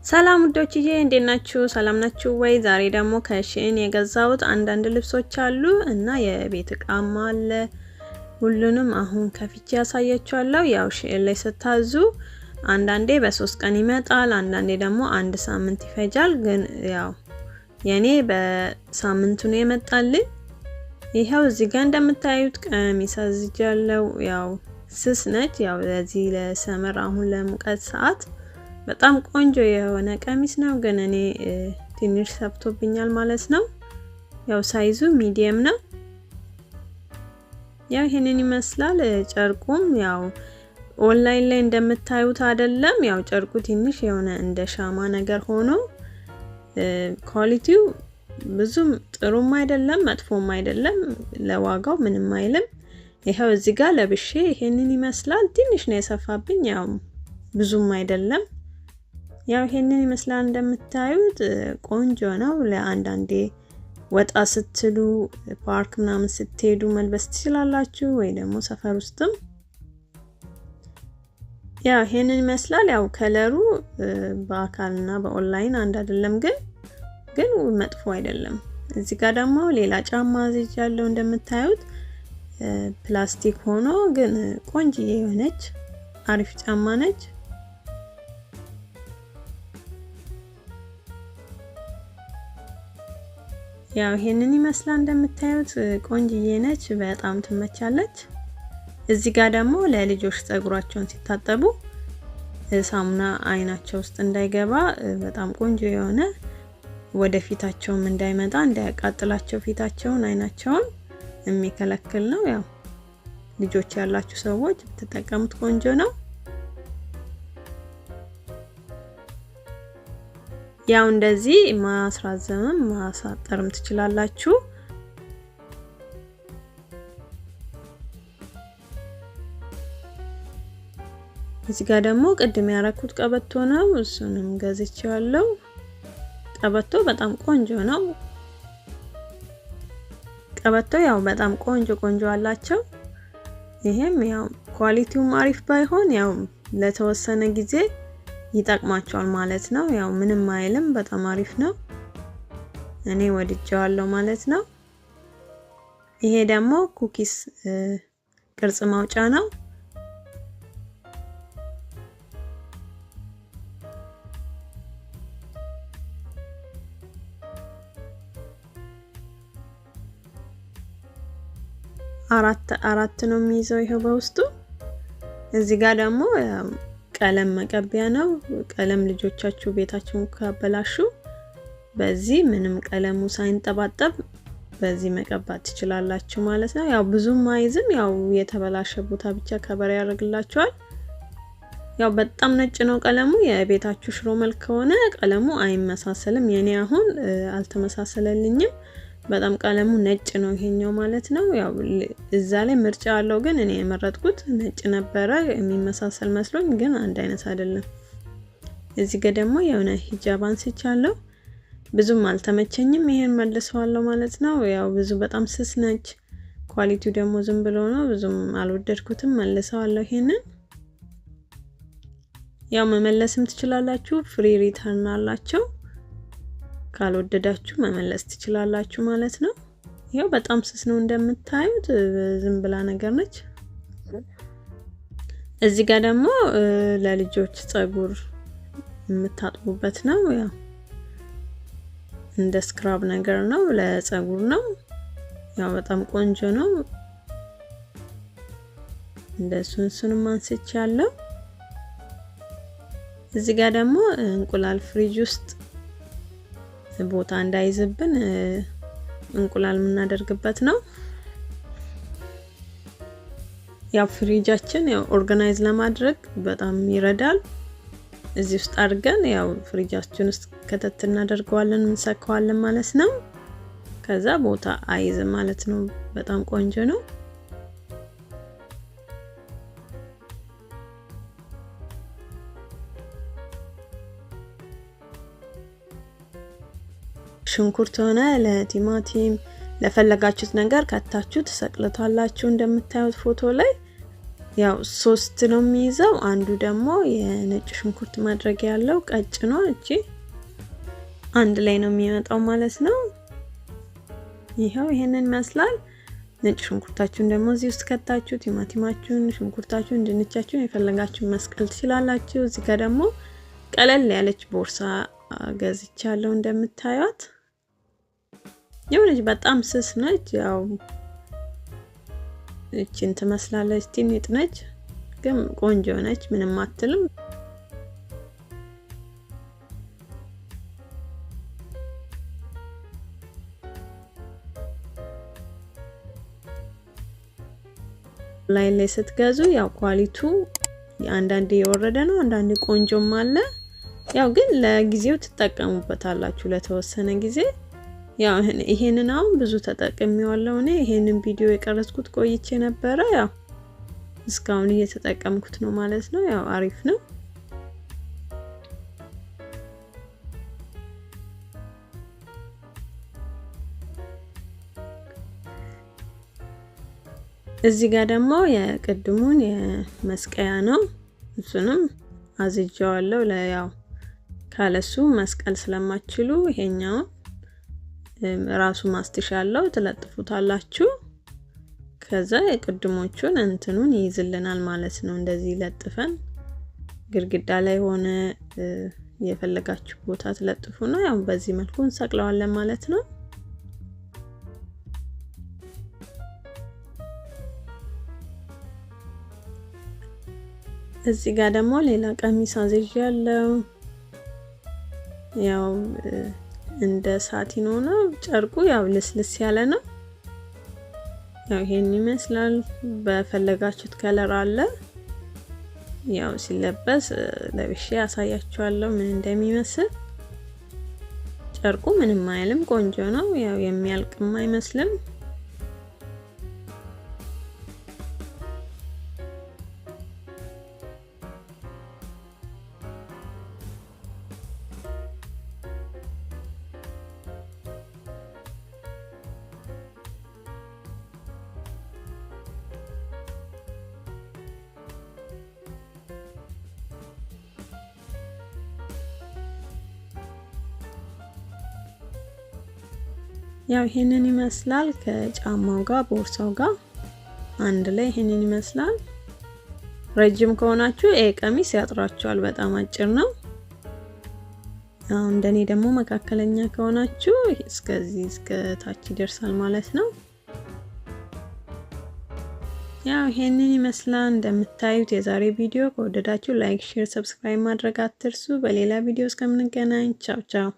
ሰላም ውዶችዬ እንዴት ናችሁ? ሰላም ናችሁ ወይ? ዛሬ ደግሞ ከሺን የገዛሁት አንዳንድ ልብሶች አሉ እና የቤት እቃም አለ። ሁሉንም አሁን ከፍቼ ያሳያችኋለሁ። ያው ሺን ላይ ስታዙ አንዳንዴ በ3 ቀን ይመጣል፣ አንዳንዴ ደግሞ 1 ሳምንት ይፈጃል። ግን ያው የኔ በሳምንቱ ነው የመጣልኝ። ይሄው እዚህ ጋር እንደምታዩት ቀሚስ አዝጃለሁ። ያው ስስ ነች። ያው ለዚህ ለሰመር አሁን ለሙቀት ሰዓት በጣም ቆንጆ የሆነ ቀሚስ ነው። ግን እኔ ትንሽ ሰብቶብኛል ማለት ነው። ያው ሳይዙ ሚዲየም ነው። ያው ይሄንን ይመስላል። ጨርቁም ያው ኦንላይን ላይ እንደምታዩት አይደለም። ያው ጨርቁ ትንሽ የሆነ እንደ ሻማ ነገር ሆኖ ኳሊቲው ብዙም ጥሩም አይደለም መጥፎም አይደለም። ለዋጋው ምንም አይልም። ይሄው እዚህ ጋር ለብሼ ይሄንን ይመስላል። ትንሽ ነው የሰፋብኝ። ያው ብዙም አይደለም። ያው ይሄንን ይመስላል እንደምታዩት ቆንጆ ነው። ለአንዳንዴ ወጣ ስትሉ ፓርክ ምናምን ስትሄዱ መልበስ ትችላላችሁ፣ ወይ ደግሞ ሰፈር ውስጥም። ያው ይሄንን ይመስላል። ያው ከለሩ በአካልና በኦንላይን አንድ አይደለም፣ ግን መጥፎ አይደለም። እዚህ ጋር ደግሞ ሌላ ጫማ አዝጃለሁ እንደምታዩት ፕላስቲክ ሆኖ ግን ቆንጆዬ የሆነች አሪፍ ጫማ ነች። ያው ይሄንን ይመስላል እንደምታዩት ቆንጆዬ ነች፣ በጣም ትመቻለች። እዚህ ጋር ደግሞ ለልጆች ፀጉራቸውን ሲታጠቡ ሳሙና አይናቸው ውስጥ እንዳይገባ በጣም ቆንጆ የሆነ ወደፊታቸውም እንዳይመጣ እንዳያቃጥላቸው ፊታቸውን አይናቸውን የሚከለክል ነው። ያው ልጆች ያላችሁ ሰዎች ብትጠቀሙት ቆንጆ ነው። ያው እንደዚህ ማስራዘምም ማሳጠርም ትችላላችሁ። እዚህ ጋር ደግሞ ቅድም ያረኩት ቀበቶ ነው። እሱንም ገዝቼዋለሁ። ቀበቶ በጣም ቆንጆ ነው። ቀበቶ ያው በጣም ቆንጆ አላቸው። ይሄም ያው ኳሊቲውም አሪፍ ባይሆን ያው ለተወሰነ ጊዜ ይጠቅማቸዋል ማለት ነው። ያው ምንም አይልም፣ በጣም አሪፍ ነው። እኔ ወድጄዋለሁ ማለት ነው። ይሄ ደግሞ ኩኪስ ቅርጽ ማውጫ ነው። አራት ነው የሚይዘው ይሄው በውስጡ። እዚህ ጋር ደግሞ ቀለም መቀቢያ ነው። ቀለም ልጆቻችሁ ቤታችሁን ካበላሹ በዚህ ምንም ቀለሙ ሳይንጠባጠብ በዚህ መቀባት ትችላላችሁ ማለት ነው። ያው ብዙም አይዝም። ያው የተበላሸ ቦታ ብቻ ከበር ያደርግላችኋል። ያው በጣም ነጭ ነው ቀለሙ። የቤታችሁ ሽሮ መልክ ከሆነ ቀለሙ አይመሳሰልም። የኔ አሁን አልተመሳሰለልኝም። በጣም ቀለሙ ነጭ ነው ይሄኛው ማለት ነው። ያው እዛ ላይ ምርጫ አለው፣ ግን እኔ የመረጥኩት ነጭ ነበረ የሚመሳሰል መስሎኝ፣ ግን አንድ አይነት አይደለም። እዚህ ጋር ደግሞ የሆነ ሂጃብ አንስቻለሁ። ብዙም አልተመቸኝም። ይሄን መልሰዋለሁ ማለት ነው። ያው ብዙ በጣም ስስ ነች። ኳሊቲው ደግሞ ዝም ብሎ ነው። ብዙም አልወደድኩትም። መልሰዋለሁ ይሄንን። ያው መመለስም ትችላላችሁ። ፍሪ ሪተርን አላቸው። ካልወደዳችሁ መመለስ ትችላላችሁ ማለት ነው። ይሄው በጣም ስስ ነው እንደምታዩት፣ ዝም ብላ ነገር ነች። እዚህ ጋር ደግሞ ለልጆች ፀጉር የምታጥቡበት ነው። ያው እንደ ስክራብ ነገር ነው፣ ለፀጉር ነው። ያው በጣም ቆንጆ ነው። እንደሱንም አንስቻለሁ። እዚህ ጋር ደግሞ እንቁላል ፍሪጅ ውስጥ ቦታ እንዳይዝብን እንቁላል የምናደርግበት ነው። ያው ፍሪጃችን ያው ኦርጋናይዝ ለማድረግ በጣም ይረዳል። እዚህ ውስጥ አድርገን ያው ፍሪጃችን ውስጥ ከተት እናደርገዋለን፣ እንሰካዋለን ማለት ነው። ከዛ ቦታ አይዝም ማለት ነው። በጣም ቆንጆ ነው። ሽንኩርት ሆነ ለቲማቲም ለፈለጋችሁት ነገር ከታችሁ ተሰቅልታላችሁ እንደምታዩት ፎቶ ላይ። ያው 3 ነው የሚይዘው። አንዱ ደግሞ የነጭ ሽንኩርት ማድረጊያ ያለው ቀጭኗ እቺ አንድ ላይ ነው የሚመጣው ማለት ነው። ይሄው ይሄንን ይመስላል። ነጭ ሽንኩርታችሁን ደግሞ እዚህ ውስጥ ከታችሁ ቲማቲማችሁን፣ ሽንኩርታችሁን፣ ድንቻችሁን የፈለጋችሁን መስቀል ትችላላችሁ። እዚህ ጋር ደግሞ ቀለል ያለች ቦርሳ ገዝቻለሁ እንደምታዩት። የሆነች በጣም ስስ ነች። ያው እቺን ትመስላለች፣ ትንሽ ነች ግን ቆንጆ ነች፣ ምንም አትልም። ላይ ስትገዙ ያው ኳሊቱ አንዳንዴ የወረደ ነው፣ አንዳንዴ ቆንጆም አለ። ያው ግን ለጊዜው ትጠቀሙበታላችሁ ለተወሰነ ጊዜ። ያው ይሄንን አሁን ብዙ ተጠቅሜዋለሁ እኔ። ይሄንን ቪዲዮ የቀረጽኩት ቆይቼ ነበረ። ያው እስካሁን እየተጠቀምኩት ነው ማለት ነው። ያው አሪፍ ነው። እዚህ ጋር ደግሞ የቅድሙን የመስቀያ ነው። እሱንም አዝጃዋለሁ። ለያው ካለሱ መስቀል ስለማትችሉ ይሄኛው ራሱ ማስትሻለው ትለጥፉታላችሁ። ከዛ የቅድሞቹን እንትኑን ይይዝልናል ማለት ነው። እንደዚህ ለጥፈን ግድግዳ ላይ ሆነ የፈለጋችሁ ቦታ ትለጥፉና ያው በዚህ መልኩ እንሰቅለዋለን ማለት ነው። እዚህ ጋር ደግሞ ሌላ ቀሚስ አዝዣለሁ። ያው እንደ ሳቲን ሆኖ ጨርቁ ያው ልስልስ ያለ ነው። ያው ይሄን ይመስላል። በፈለጋችሁት ከለር አለ። ያው ሲለበስ ለብሼ ያሳያችኋለሁ ምን እንደሚመስል። ጨርቁ ምንም አይልም፣ ቆንጆ ነው። ያው የሚያልቅም አይመስልም። ያው ይሄንን ይመስላል ከጫማው ጋር ቦርሳው ጋር አንድ ላይ ይሄንን ይመስላል። ረጅም ከሆናችሁ ይሄ ቀሚስ ያጥራችኋል፣ በጣም አጭር ነው። ያው እንደኔ ደግሞ መካከለኛ ከሆናችሁ እስከዚህ እስከ ታች ይደርሳል ማለት ነው። ያው ይሄንን ይመስላል እንደምታዩት። የዛሬ ቪዲዮ ከወደዳችሁ ላይክ፣ ሼር፣ ሰብስክራይብ ማድረግ አትርሱ። በሌላ ቪዲዮ እስከምንገናኝ ቻው ቻው።